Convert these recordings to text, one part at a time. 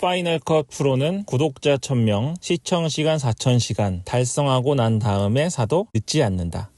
파이널 컷 프로는 구독자 1000명, 시청시간 4000시간 달성하고 난 다음에 사도 늦지 않는다.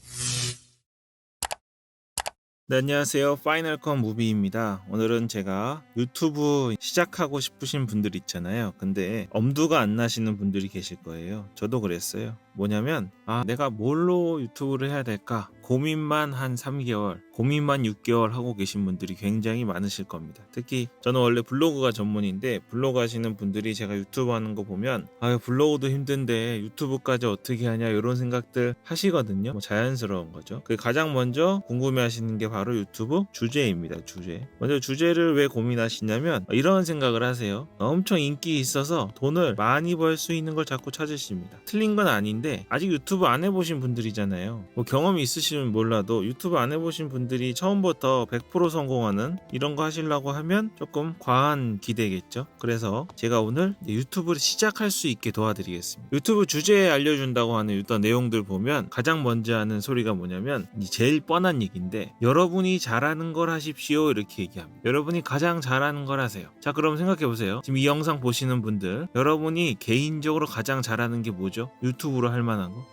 네, 안녕하세요. 파이널 컷 무비입니다. 오늘은 제가 유튜브 시작하고 싶으신 분들 있잖아요. 근데 엄두가 안 나시는 분들이 계실 거예요. 저도 그랬어요. 뭐냐면 내가 뭘로 유튜브를 해야 될까 고민만 한 3개월, 고민만 6개월 하고 계신 분들이 굉장히 많으실 겁니다. 특히 저는 원래 블로그가 전문인데 블로그 하시는 분들이 제가 유튜브 하는 거 보면 블로그도 힘든데 유튜브까지 어떻게 하냐 이런 생각들 하시거든요. 자연스러운 거죠. 가장 먼저 궁금해 하시는 게 바로 유튜브 주제입니다. 주제. 먼저 주제를 왜 고민하시냐면 이런 생각을 하세요. 엄청 인기 있어서 돈을 많이 벌 수 있는 걸 자꾸 찾으십니다. 틀린 건 아닌데 아직 유튜브 안 해보신 분들이잖아요. 경험이 있으시면 몰라도 유튜브 안 해보신 분들이 처음부터 100% 성공하는 이런 거 하시려고 하면 조금 과한 기대겠죠. 그래서 제가 오늘 유튜브를 시작할 수 있게 도와드리겠습니다. 유튜브 주제에 알려준다고 하는 어떤 내용들 보면 가장 먼저 하는 소리가 뭐냐면 제일 뻔한 얘기인데 여러분이 잘하는 걸 하십시오 이렇게 얘기합니다. 여러분이 가장 잘하는 걸 하세요. 자, 그럼 생각해보세요. 지금 이 영상 보시는 분들, 여러분이 개인적으로 가장 잘하는 게 뭐죠? 유튜브로 할 만한 거?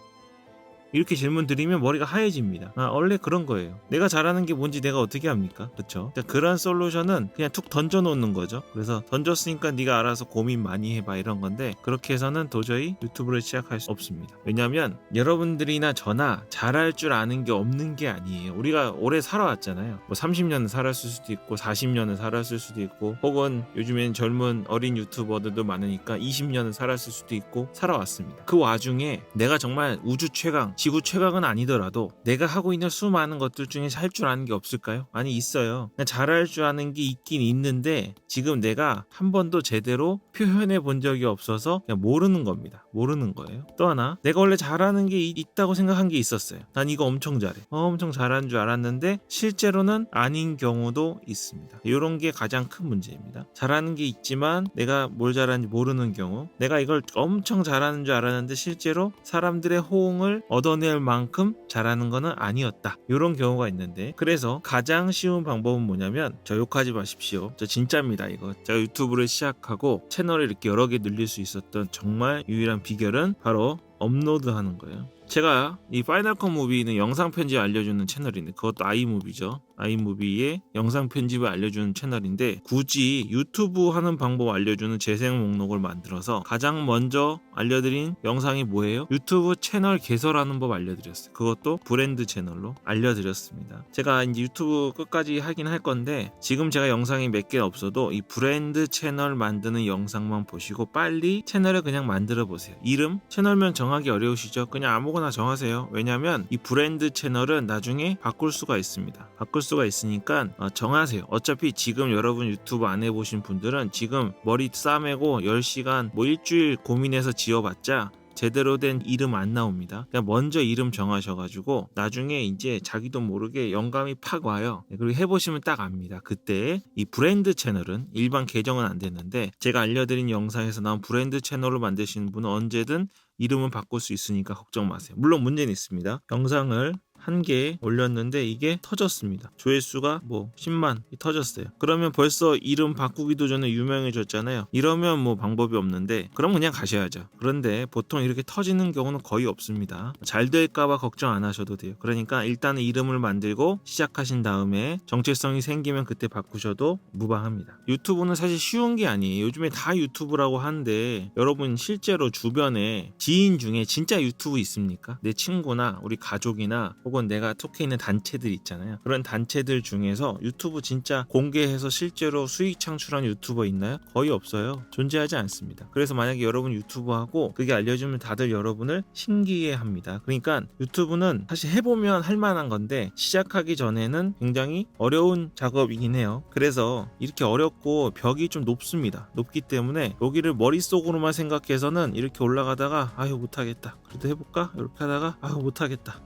이렇게 질문 드리면 머리가 하얘집니다. 원래 그런 거예요. 내가 잘하는 게 뭔지 내가 어떻게 합니까? 그렇죠? 그런 솔루션은 그냥 툭 던져놓는 거죠. 그래서 던졌으니까 네가 알아서 고민 많이 해봐 이런 건데 그렇게 해서는 도저히 유튜브를 시작할 수 없습니다. 왜냐하면 여러분들이나 저나 잘할 줄 아는 게 없는 게 아니에요. 우리가 오래 살아왔잖아요. 30년은 살았을 수도 있고 40년은 살았을 수도 있고 혹은 요즘엔 젊은 어린 유튜버들도 많으니까 20년은 살았을 수도 있고 살아왔습니다. 그 와중에 내가 정말 우주 최강 지구 최강은 아니더라도 내가 하고 있는 수많은 것들 중에 할 줄 아는 게 없을까요? 아니, 있어요. 잘할 줄 아는 게 있긴 있는데 지금 내가 한 번도 제대로 표현해 본 적이 없어서 그냥 모르는 겁니다. 모르는 거예요. 또 하나, 내가 원래 잘하는 게 있다고 생각한 게 있었어요. 난 이거 엄청 잘해. 엄청 잘하는 줄 알았는데 실제로는 아닌 경우도 있습니다. 이런 게 가장 큰 문제입니다. 잘하는 게 있지만 내가 뭘 잘하는지 모르는 경우, 내가 이걸 엄청 잘하는 줄 알았는데 실제로 사람들의 호응을 얻어낼 만큼 잘하는 거는 아니었다. 이런 경우가 있는데 그래서 가장 쉬운 방법은 뭐냐면 저 욕하지 마십시오. 저 진짜입니다. 이거 제가 유튜브를 시작하고 채널을 이렇게 여러 개 늘릴 수 있었던 정말 유일한 비결은 바로 업로드하는 거예요. 제가 이 파이널 컷 무비는 영상 편집 알려주는 채널인데 그것도 아이무비죠. 아이무비의 영상 편집을 알려주는 채널인데 굳이 유튜브 하는 방법 알려주는 재생 목록을 만들어서 가장 먼저 알려드린 영상이 뭐예요? 유튜브 채널 개설하는 법 알려드렸어요. 그것도 브랜드 채널로 알려드렸습니다. 제가 이제 유튜브 끝까지 하긴 할 건데 지금 제가 영상이 몇 개 없어도 이 브랜드 채널 만드는 영상만 보시고 빨리 채널을 그냥 만들어 보세요. 이름? 채널명 정하기 어려우시죠? 그냥 아무거나 정하세요. 왜냐면 이 브랜드 채널은 나중에 바꿀 수가 있습니다. 바꿀 수가 있으니까 정하세요. 어차피 지금 여러분 유튜브 안 해보신 분들은 지금 머리 싸매고 10시간 일주일 고민해서 지어봤자 제대로 된 이름 안 나옵니다. 그냥 먼저 이름 정하셔가지고 나중에 이제 자기도 모르게 영감이 팍 와요. 그리고 해보시면 딱 압니다. 그때 이 브랜드 채널은 일반 계정은 안 됐는데 제가 알려드린 영상에서 나온 브랜드 채널을 만드시는 분은 언제든 이름은 바꿀 수 있으니까 걱정 마세요. 물론 문제는 있습니다. 영상을 한 개 올렸는데 이게 터졌습니다. 조회수가 10만 터졌어요. 그러면 벌써 이름 바꾸기도 전에 유명해졌잖아요. 이러면 방법이 없는데 그럼 그냥 가셔야죠. 그런데 보통 이렇게 터지는 경우는 거의 없습니다. 잘 될까봐 걱정 안 하셔도 돼요. 그러니까 일단은 이름을 만들고 시작하신 다음에 정체성이 생기면 그때 바꾸셔도 무방합니다. 유튜브는 사실 쉬운 게 아니에요. 요즘에 다 유튜브라고 하는데 여러분 실제로 주변에 지인 중에 진짜 유튜브 있습니까? 내 친구나 우리 가족이나 혹은 내가 속해 있는 단체들 있잖아요. 그런 단체들 중에서 유튜브 진짜 공개해서 실제로 수익 창출한 유튜버 있나요? 거의 없어요. 존재하지 않습니다. 그래서 만약에 여러분 유튜브 하고 그게 알려주면 다들 여러분을 신기해합니다. 그러니까 유튜브는 사실 해보면 할 만한 건데 시작하기 전에는 굉장히 어려운 작업이긴 해요. 그래서 이렇게 어렵고 벽이 좀 높습니다. 높기 때문에 여기를 머릿속으로만 생각해서는 이렇게 올라가다가 못하겠다. 그래도 해볼까? 이렇게 하다가 못하겠다.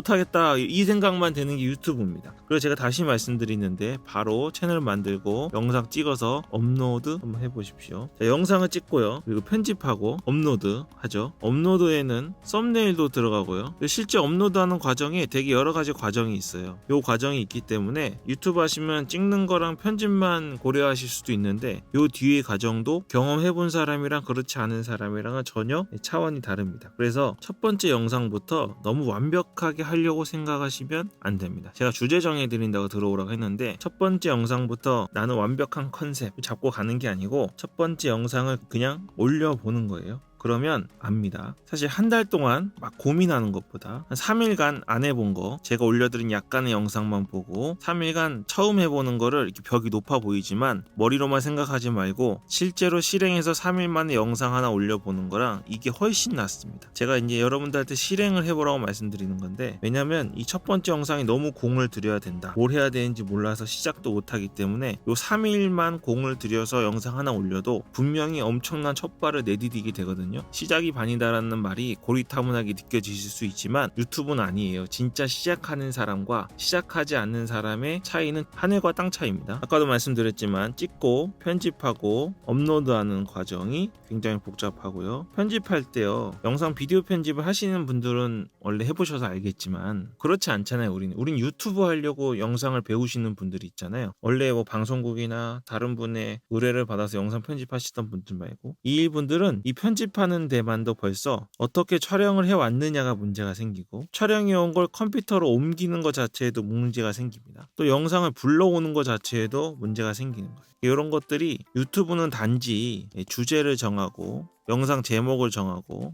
못하겠다 이 생각만 드는 게 유튜브입니다. 그래서 제가 다시 말씀드리는데 바로 채널 만들고 영상 찍어서 업로드 한번 해보십시오. 자, 영상을 찍고요. 그리고 편집하고 업로드 하죠. 업로드에는 썸네일도 들어가고요. 실제 업로드하는 과정에 되게 여러 가지 과정이 있어요. 이 과정이 있기 때문에 유튜브 하시면 찍는 거랑 편집만 고려하실 수도 있는데 이 뒤의 과정도 경험해본 사람이랑 그렇지 않은 사람이랑은 전혀 차원이 다릅니다. 그래서 첫 번째 영상부터 너무 완벽하게 하려고 생각하시면 안 됩니다. 제가 주제 정해드린다고 들어오라고 했는데 첫 번째 영상부터 나는 완벽한 컨셉 잡고 가는 게 아니고 첫 번째 영상을 그냥 올려보는 거예요. 그러면 압니다. 사실 한 달 동안 막 고민하는 것보다 한 3일간 안 해본 거 제가 올려드린 약간의 영상만 보고 3일간 처음 해보는 거를 이렇게 벽이 높아 보이지만 머리로만 생각하지 말고 실제로 실행해서 3일 만에 영상 하나 올려보는 거랑 이게 훨씬 낫습니다. 제가 이제 여러분들한테 실행을 해보라고 말씀드리는 건데 왜냐면 이 첫 번째 영상이 너무 공을 들여야 된다. 뭘 해야 되는지 몰라서 시작도 못하기 때문에 요 3일만 공을 들여서 영상 하나 올려도 분명히 엄청난 첫발을 내디디게 되거든요. 시작이 반이다라는 말이 고리타분하게 느껴지실 수 있지만 유튜브는 아니에요. 진짜 시작하는 사람과 시작하지 않는 사람의 차이는 하늘과 땅 차이입니다. 아까도 말씀드렸지만 찍고 편집하고 업로드하는 과정이 굉장히 복잡하고요. 편집할 때요. 영상 비디오 편집을 하시는 분들은 원래 해보셔서 알겠지만 그렇지 않잖아요. 우린 유튜브 하려고 영상을 배우시는 분들이 있잖아요. 원래 뭐 방송국이나 다른 분의 의뢰를 받아서 영상 편집하시던 분들 말고 이 분들은 이 편집하는 데만도 벌써 어떻게 촬영을 해왔느냐가 문제가 생기고 촬영해온 걸 컴퓨터로 옮기는 것 자체에도 문제가 생깁니다. 또 영상을 불러오는 것 자체에도 문제가 생기는 거예요. 이런 것들이 유튜브는 단지 주제를 정하고 영상 제목을 정하고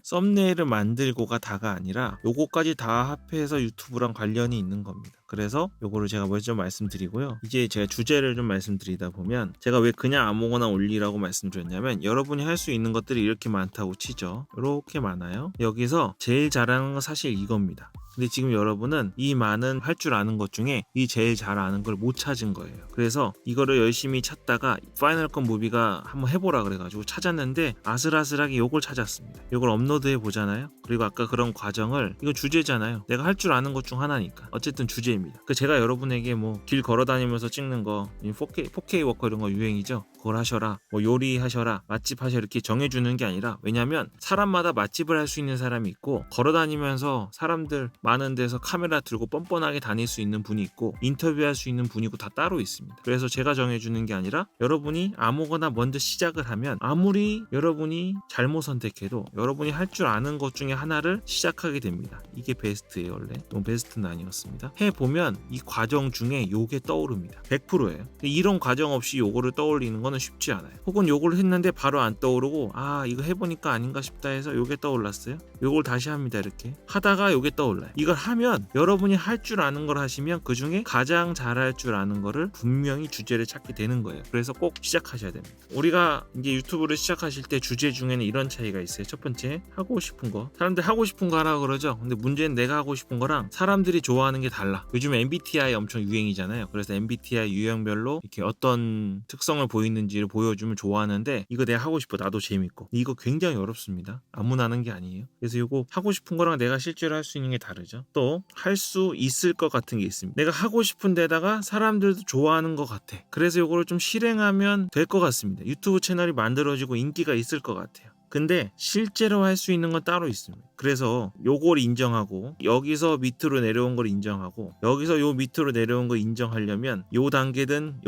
썸네일을 만들고가 다가 아니라 요거까지 다 합해서 유튜브랑 관련이 있는 겁니다. 그래서 요거를 제가 먼저 말씀드리고요. 이제 제가 주제를 좀 말씀드리다 보면 제가 왜 그냥 아무거나 올리라고 말씀드렸냐면 여러분이 할 수 있는 것들이 이렇게 많다고 치죠. 이렇게 많아요. 여기서 제일 잘하는 건 사실 이겁니다. 근데 지금 여러분은 이 많은 할 줄 아는 것 중에 이 제일 잘 아는 걸 못 찾은 거예요. 그래서 이거를 열심히 찾다가 파이널 컷 무비가 한번 해보라 그래가지고 찾았는데 아슬아슬하게 요걸 찾았습니다. 요걸 업로드해 보잖아요. 그리고 아까 그런 과정을 이거 주제잖아요. 내가 할 줄 아는 것 중 하나니까 어쨌든 주제입니다. 제가 여러분에게 뭐 길 걸어다니면서 찍는 거 4K 워커 이런 거 유행이죠. 그걸 하셔라, 뭐 요리하셔라, 맛집 하셔라 이렇게 정해주는 게 아니라 왜냐면 사람마다 맛집을 할 수 있는 사람이 있고 걸어다니면서 사람들 많은 데서 카메라 들고 뻔뻔하게 다닐 수 있는 분이 있고 인터뷰할 수 있는 분이고 다 따로 있습니다. 그래서 제가 정해주는 게 아니라 여러분이 아무거나 먼저 시작을 하면 아무리 여러분이 잘못 선택해도 여러분이 할 줄 아는 것 중에 하나를 시작하게 됩니다. 이게 베스트예요. 원래 너무 베스트는 아니었습니다. 해보면 이 과정 중에 요게 떠오릅니다. 100%예요. 이런 과정 없이 요거를 떠올리는 거는 쉽지 않아요. 혹은 요걸 했는데 바로 안 떠오르고 이거 해보니까 아닌가 싶다 해서 요게 떠올랐어요. 요걸 다시 합니다. 이렇게 하다가 요게 떠올라요. 이걸 하면 여러분이 할 줄 아는 걸 하시면 그 중에 가장 잘할 줄 아는 거를 분명히 주제를 찾게 되는 거예요. 그래서 꼭 시작하셔야 됩니다. 우리가 이제 유튜브를 시작하실 때 주제 중에는 이런 차이가 있어요. 첫 번째, 하고 싶은 거. 사람들 하고 싶은 거 하라고 그러죠. 근데 문제는 내가 하고 싶은 거랑 사람들이 좋아하는 게 달라. 요즘 MBTI 엄청 유행이잖아요. 그래서 MBTI 유형별로 이렇게 어떤 특성을 보이는지를 보여주면 좋아하는데 이거 내가 하고 싶어. 나도 재밌고. 이거 굉장히 어렵습니다. 아무나 하는 게 아니에요. 그래서 이거 하고 싶은 거랑 내가 실제로 할 수 있는 게 다르죠. 또 할 수 있을 것 같은 게 있습니다. 내가 하고 싶은 데다가 사람들도 좋아하는 것 같아. 그래서 이거를 좀 실행하면 될 것 같습니다. 유튜브 채널이 만들어지고 인기가 있을 것 같아요. 근데 실제로 할 수 있는 건 따로 있습니다. 그래서 요걸 인정하고 여기서 밑으로 내려온 걸 인정하고 여기서 요 밑으로 내려온 걸 인정하려면 요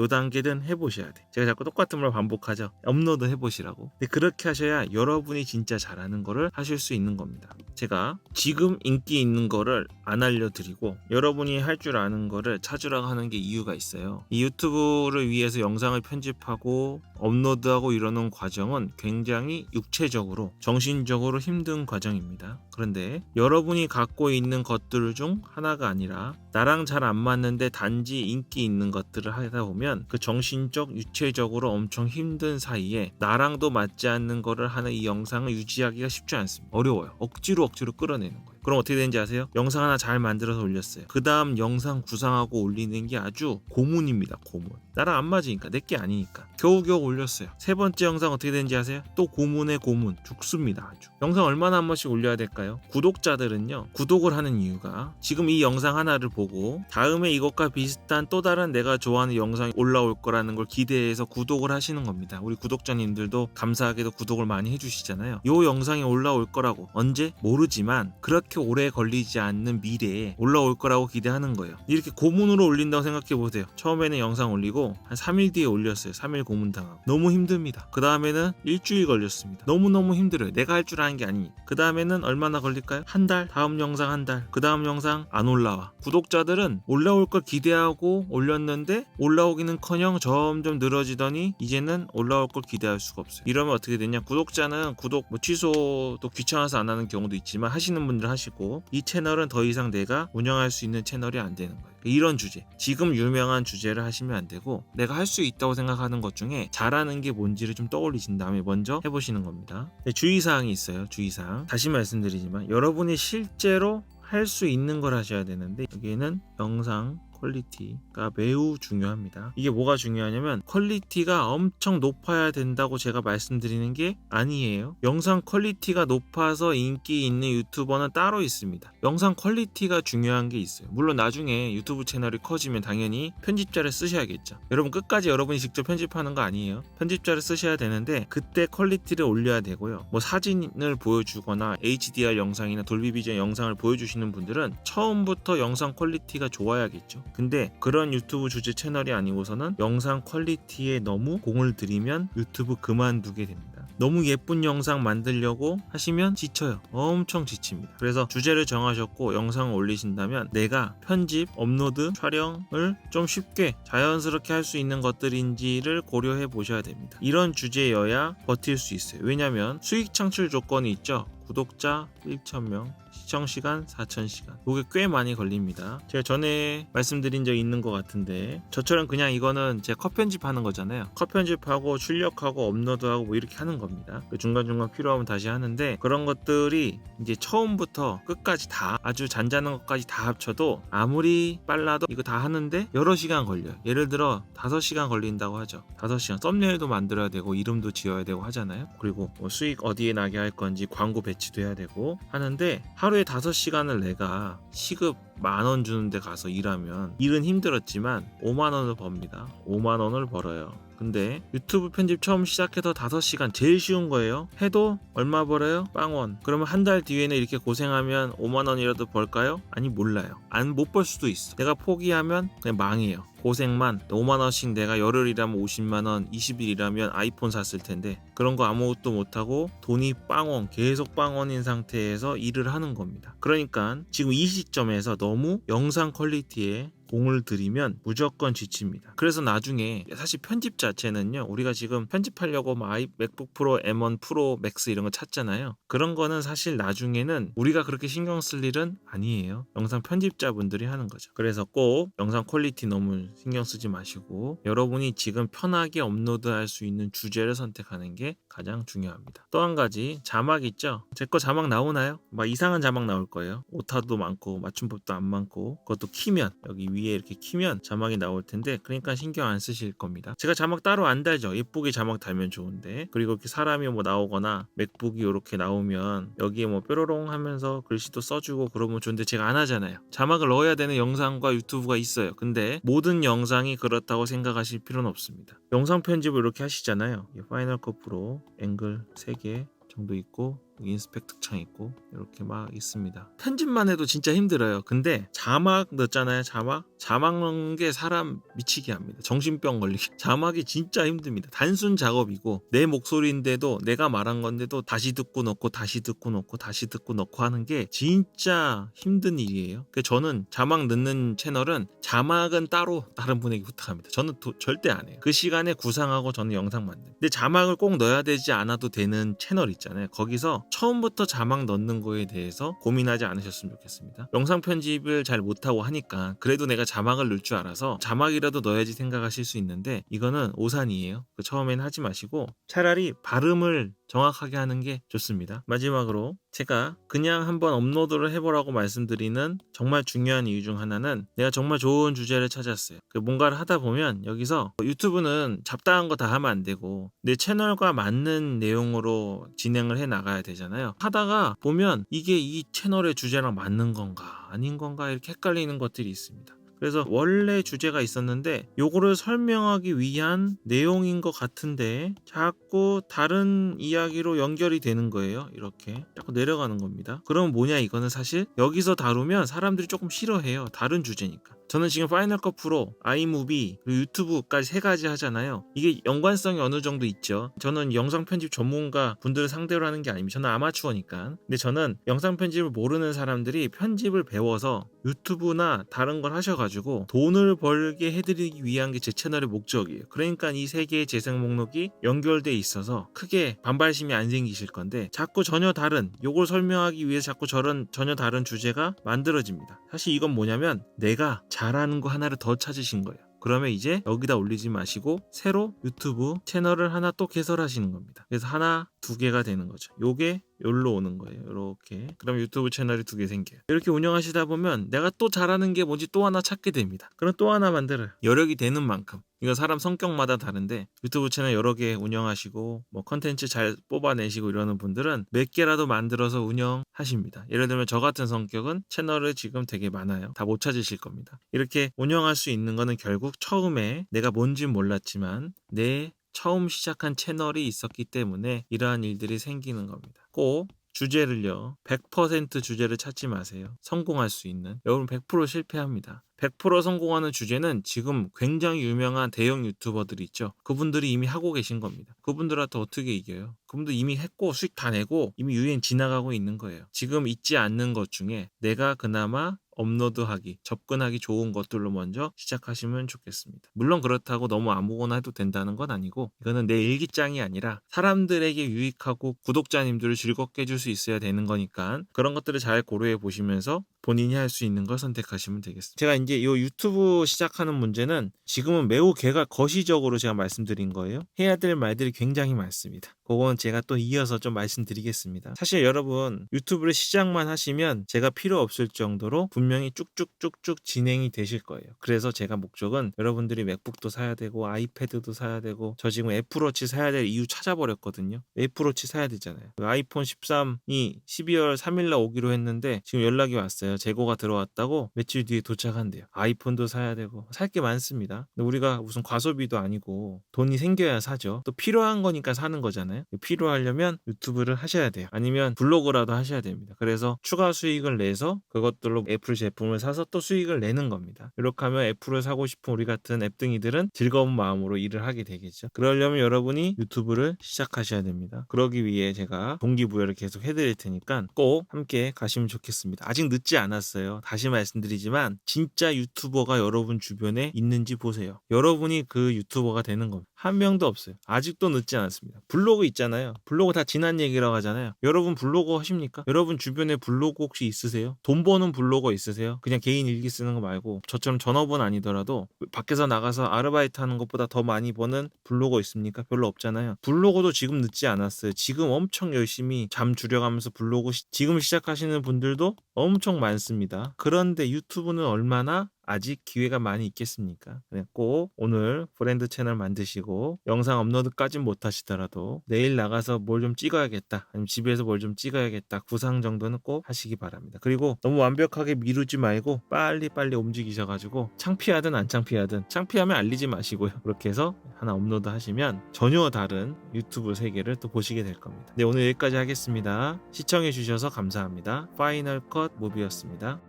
단계든 해보셔야 돼. 제가 자꾸 똑같은 말 반복하죠. 업로드 해보시라고. 근데 그렇게 하셔야 여러분이 진짜 잘하는 거를 하실 수 있는 겁니다. 제가 지금 인기 있는 거를 안 알려드리고 여러분이 할 줄 아는 거를 찾으라고 하는 게 이유가 있어요. 이 유튜브를 위해서 영상을 편집하고 업로드하고 이러는 과정은 굉장히 육체적으로 정신적으로 힘든 과정입니다. 그런데 여러분이 갖고 있는 것들 중 하나가 아니라 나랑 잘 안 맞는데 단지 인기 있는 것들을 하다 보면 그 정신적 육체적으로 엄청 힘든 사이에 나랑도 맞지 않는 거를 하는 이 영상을 유지하기가 쉽지 않습니다. 어려워요. 억지로 끌어내는 거예요. 그럼 어떻게 되는지 아세요? 영상 하나 잘 만들어서 올렸어요. 그 다음 영상 구상하고 올리는 게 아주 고문입니다. 고문. 나랑 안 맞으니까, 내게 아니니까. 겨우겨우 올렸어요. 세 번째 영상 어떻게 되는지 아세요? 또 고문의 고문. 죽습니다. 아주. 영상 얼마나 한 번씩 올려야 될까요? 구독자들은요, 구독을 하는 이유가 지금 이 영상 하나를 보고 다음에 이것과 비슷한 또 다른 내가 좋아하는 영상이 올라올 거라는 걸 기대해서 구독을 하시는 겁니다. 우리 구독자님들도 감사하게도 구독을 많이 해주시잖아요. 요 영상이 올라올 거라고. 언제? 모르지만 그렇게 오래 걸리지 않는 미래에 올라올 거라고 기대하는 거예요. 이렇게 고문으로 올린다고 생각해 보세요. 처음에는 영상 올리고 한 3일 뒤에 올렸어요. 3일 고문당하고. 너무 힘듭니다. 그 다음에는 일주일 걸렸습니다. 너무너무 힘들어요. 내가 할 줄 아는 게 아니니까. 그 다음에는 얼마나 걸릴까요? 한 달? 다음 영상 한 달. 그 다음 영상 안 올라와. 구독자들은 올라올 걸 기대하고 올렸는데 올라오기는커녕 점점 늘어지더니 이제는 올라올 걸 기대할 수가 없어요. 이러면 어떻게 되냐? 구독자는 구독 취소도 귀찮아서 안 하는 경우도 있지만 하시는 분들 하시고, 이 채널은 더 이상 내가 운영할 수 있는 채널이 안 되는 거예요. 이런 주제, 지금 유명한 주제를 하시면 안 되고 내가 할 수 있다고 생각하는 것 중에 잘하는 게 뭔지를 좀 떠올리신 다음에 먼저 해보시는 겁니다. 주의사항이 있어요. 주의사항. 다시 말씀드리지만 여러분이 실제로 할 수 있는 걸 하셔야 되는데, 여기에는 영상 퀄리티가 매우 중요합니다. 이게 뭐가 중요하냐면 퀄리티가 엄청 높아야 된다고 제가 말씀드리는 게 아니에요. 영상 퀄리티가 높아서 인기 있는 유튜버는 따로 있습니다. 영상 퀄리티가 중요한 게 있어요. 물론 나중에 유튜브 채널이 커지면 당연히 편집자를 쓰셔야겠죠. 여러분 끝까지 여러분이 직접 편집하는 거 아니에요. 편집자를 쓰셔야 되는데 그때 퀄리티를 올려야 되고요. 뭐 사진을 보여주거나 HDR 영상이나 돌비 비전 영상을 보여주시는 분들은 처음부터 영상 퀄리티가 좋아야겠죠. 근데 그런 유튜브 주제 채널이 아니고서는 영상 퀄리티에 너무 공을 들이면 유튜브 그만두게 됩니다. 너무 예쁜 영상 만들려고 하시면 지쳐요. 엄청 지칩니다. 그래서 주제를 정하셨고 영상을 올리신다면 내가 편집, 업로드, 촬영을 좀 쉽게 자연스럽게 할 수 있는 것들인지를 고려해 보셔야 됩니다. 이런 주제여야 버틸 수 있어요. 왜냐하면 수익 창출 조건이 있죠. 구독자 1,000명, 시청시간 4,000시간. 이게 꽤 많이 걸립니다. 제가 전에 말씀드린 적 있는 것 같은데, 저처럼 그냥 이거는 제 컷 편집하는 거잖아요. 컷 편집하고 출력하고 업로드하고 뭐 이렇게 하는 겁니다. 중간중간 필요하면 다시 하는데, 그런 것들이 이제 처음부터 끝까지 다, 아주 잔잔한 것까지 다 합쳐도 아무리 빨라도 이거 다 하는데 여러 시간 걸려요. 예를 들어 5시간 걸린다고 하죠. 5시간. 썸네일도 만들어야 되고 이름도 지어야 되고 하잖아요. 그리고 뭐 수익 어디에 나게 할 건지 광고 배치도 해야 되고 하는데, 하루에 5시간을 내가 시급 10,000원 주는데 가서 일하면, 일은 힘들었지만 50,000원을 법니다. 50,000원을 벌어요. 근데 유튜브 편집 처음 시작해서 5시간 제일 쉬운 거예요. 해도 얼마 벌어요? 빵원. 그러면 한 달 뒤에는 이렇게 고생하면 50,000원이라도 벌까요? 아니, 몰라요. 못 벌 수도 있어. 내가 포기하면 그냥 망해요. 고생만 5만원씩 내가 열흘 일하면 50만원, 20일 일하면 아이폰 샀을 텐데 그런 거 아무것도 못하고 돈이 빵원, 계속 빵원인 상태에서 일을 하는 겁니다. 그러니까 지금 이 시점에서 너무 영상 퀄리티에 공을 들이면 무조건 지칩니다. 그래서 나중에 사실 편집 자체는요, 우리가 지금 편집하려고 맥북 프로, M1 프로, 맥스 이런 거 찾잖아요. 그런 거는 사실 나중에는 우리가 그렇게 신경 쓸 일은 아니에요. 영상 편집자분들이 하는 거죠. 그래서 꼭 영상 퀄리티 너무 신경 쓰지 마시고 여러분이 지금 편하게 업로드할 수 있는 주제를 선택하는 게 가장 중요합니다. 또 한 가지, 자막 있죠? 제 거 자막 나오나요? 막 이상한 자막 나올 거예요. 오타도 많고 맞춤법도 안 많고, 그것도 키면, 여기 위에 이렇게 키면 자막이 나올 텐데 그러니까 신경 안 쓰실 겁니다. 제가 자막 따로 안 달죠. 예쁘게 자막 달면 좋은데. 그리고 이렇게 사람이 뭐 나오거나 맥북이 이렇게 나오면 여기에 뭐 뾰로롱 하면서 글씨도 써주고 그러면 좋은데 제가 안 하잖아요. 자막을 넣어야 되는 영상과 유튜브가 있어요. 근데 모든 영상이 그렇다고 생각하실 필요는 없습니다. 영상 편집을 이렇게 하시잖아요. 파이널 컷 프로 앵글 3개 정도 있고 인스펙 특창 있고 이렇게 막 있습니다. 편집만 해도 진짜 힘들어요. 근데 자막 넣었잖아요. 자막 넣는 게 사람 미치게 합니다. 정신병 걸리게. 자막이 진짜 힘듭니다. 단순 작업이고 내 목소리인데도, 내가 말한 건데도 다시 듣고 넣고 다시 듣고 넣고 다시 듣고 넣고 하는 게 진짜 힘든 일이에요. 그래서 저는 자막 넣는 채널은 자막은 따로 다른 분에게 부탁합니다. 저는 절대 안 해요. 그 시간에 구상하고 저는 영상 만듭니다. 근데 자막을 꼭 넣어야 되지 않아도 되는 채널 있잖아요. 거기서 처음부터 자막 넣는 거에 대해서 고민하지 않으셨으면 좋겠습니다. 영상 편집을 잘 못하고 하니까 그래도 내가 자막을 넣을 줄 알아서 자막이라도 넣어야지 생각하실 수 있는데, 이거는 오산이에요. 처음에는 하지 마시고 차라리 발음을 정확하게 하는 게 좋습니다. 마지막으로 제가 그냥 한번 업로드를 해보라고 말씀드리는 정말 중요한 이유 중 하나는 내가 정말 좋은 주제를 찾았어요. 뭔가를 하다 보면 여기서 유튜브는 잡다한 거 다 하면 안 되고 내 채널과 맞는 내용으로 진행을 해 나가야 되잖아요. 하다가 보면 이게 이 채널의 주제랑 맞는 건가 아닌 건가 이렇게 헷갈리는 것들이 있습니다. 그래서 원래 주제가 있었는데 요거를 설명하기 위한 내용인 것 같은데 자꾸 다른 이야기로 연결이 되는 거예요. 이렇게 자꾸 내려가는 겁니다. 그럼 뭐냐, 이거는 사실 여기서 다루면 사람들이 조금 싫어해요. 다른 주제니까. 저는 지금 파이널 컷 프로, 아이무비, 그리고 유튜브까지 3가지 하잖아요. 이게 연관성이 어느 정도 있죠. 저는 영상 편집 전문가 분들을 상대로 하는 게 아닙니다. 저는 아마추어니까. 근데 저는 영상 편집을 모르는 사람들이 편집을 배워서 유튜브나 다른 걸 하셔가지고 돈을 벌게 해드리기 위한 게 제 채널의 목적이에요. 그러니까 이 3개의 재생 목록이 연결돼 있어서 크게 반발심이 안 생기실 건데 자꾸 전혀 다른, 요걸 설명하기 위해 자꾸 전혀 다른 주제가 만들어집니다. 사실 이건 뭐냐면 내가 잘하는 거 하나를 더 찾으신 거예요. 그러면 이제 여기다 올리지 마시고 새로 유튜브 채널을 하나 또 개설하시는 겁니다. 그래서 하나, 2개가 되는 거죠. 요게 여기로 오는 거예요. 이렇게. 그럼 유튜브 채널이 2개 생겨요. 이렇게 운영하시다 보면 내가 또 잘하는 게 뭔지 또 하나 찾게 됩니다. 그럼 또 하나 만들어요. 여력이 되는 만큼. 이거 사람 성격마다 다른데 유튜브 채널 여러 개 운영하시고 뭐 컨텐츠 잘 뽑아내시고 이러는 분들은 몇 개라도 만들어서 운영하십니다. 예를 들면 저 같은 성격은 채널을 지금 되게 많아요. 다 못 찾으실 겁니다. 이렇게 운영할 수 있는 거는 결국 처음에 내가 뭔지 몰랐지만 내 처음 시작한 채널이 있었기 때문에 이러한 일들이 생기는 겁니다. 꼭 주제를요, 100% 주제를 찾지 마세요. 성공할 수 있는. 여러분 100% 실패합니다. 100% 성공하는 주제는 지금 굉장히 유명한 대형 유튜버들이 있죠. 그분들이 이미 하고 계신 겁니다. 그분들한테 어떻게 이겨요? 그분들 이미 했고 수익 다 내고 이미 유행 지나가고 있는 거예요. 지금 있지 않는 것 중에 내가 그나마 업로드하기, 접근하기 좋은 것들로 먼저 시작하시면 좋겠습니다. 물론 그렇다고 너무 아무거나 해도 된다는 건 아니고 이거는 내 일기장이 아니라 사람들에게 유익하고 구독자님들을 즐겁게 해줄 수 있어야 되는 거니까 그런 것들을 잘 고려해 보시면서 본인이 할 수 있는 걸 선택하시면 되겠습니다. 제가 이제 이 유튜브 시작하는 문제는 지금은 매우 거시적으로 제가 말씀드린 거예요. 해야 될 말들이 굉장히 많습니다. 그건 제가 또 이어서 좀 말씀드리겠습니다. 사실 여러분 유튜브를 시작만 하시면 제가 필요 없을 정도로 분명히 쭉쭉쭉쭉 진행이 되실 거예요. 그래서 제가 목적은 여러분들이 맥북도 사야 되고 아이패드도 사야 되고 저 지금 애플워치 사야 될 이유 찾아버렸거든요. 애플워치 사야 되잖아요. 아이폰 13이 12월 3일날 오기로 했는데 지금 연락이 왔어요. 재고가 들어왔다고 며칠 뒤에 도착한대요. 아이폰도 사야 되고 살 게 많습니다. 근데 우리가 무슨 과소비도 아니고 돈이 생겨야 사죠. 또 필요한 거니까 사는 거잖아요. 필요하려면 유튜브를 하셔야 돼요. 아니면 블로그라도 하셔야 됩니다. 그래서 추가 수익을 내서 그것들로 애플 제품을 사서 또 수익을 내는 겁니다. 이렇게 하면 애플을 사고 싶은 우리 같은 앱등이들은 즐거운 마음으로 일을 하게 되겠죠. 그러려면 여러분이 유튜브를 시작하셔야 됩니다. 그러기 위해 제가 동기부여를 계속 해드릴 테니까 꼭 함께 가시면 좋겠습니다. 아직 늦지 않았어요. 다시 말씀드리지만 진짜 유튜버가 여러분 주변에 있는지 보세요. 여러분이 그 유튜버가 되는 겁니다. 한 명도 없어요. 아직도 늦지 않았습니다. 블로그 있잖아요. 블로그 다 지난 얘기라고 하잖아요. 여러분 블로그 하십니까? 여러분 주변에 블로그 혹시 있으세요? 돈 버는 블로거 있으세요? 그냥 개인 일기 쓰는 거 말고 저처럼 전업은 아니더라도 밖에서 나가서 아르바이트 하는 것보다 더 많이 버는 블로거 있습니까? 별로 없잖아요. 블로거도 지금 늦지 않았어요. 지금 엄청 열심히 잠 줄여가면서 블로그 지금 시작하시는 분들도 엄청 많습니다. 그런데 유튜브는 얼마나 아직 기회가 많이 있겠습니까? 꼭 오늘 브랜드 채널 만드시고 영상 업로드까진 못하시더라도 내일 나가서 뭘 좀 찍어야겠다, 아니면 집에서 뭘 좀 찍어야겠다, 구상 정도는 꼭 하시기 바랍니다. 그리고 너무 완벽하게 미루지 말고 빨리빨리 움직이셔가지고 창피하든 안 창피하든, 창피하면 알리지 마시고요. 그렇게 해서 하나 업로드 하시면 전혀 다른 유튜브 세계를 또 보시게 될 겁니다. 네, 오늘 여기까지 하겠습니다. 시청해 주셔서 감사합니다. 파이널 컷 무비였습니다.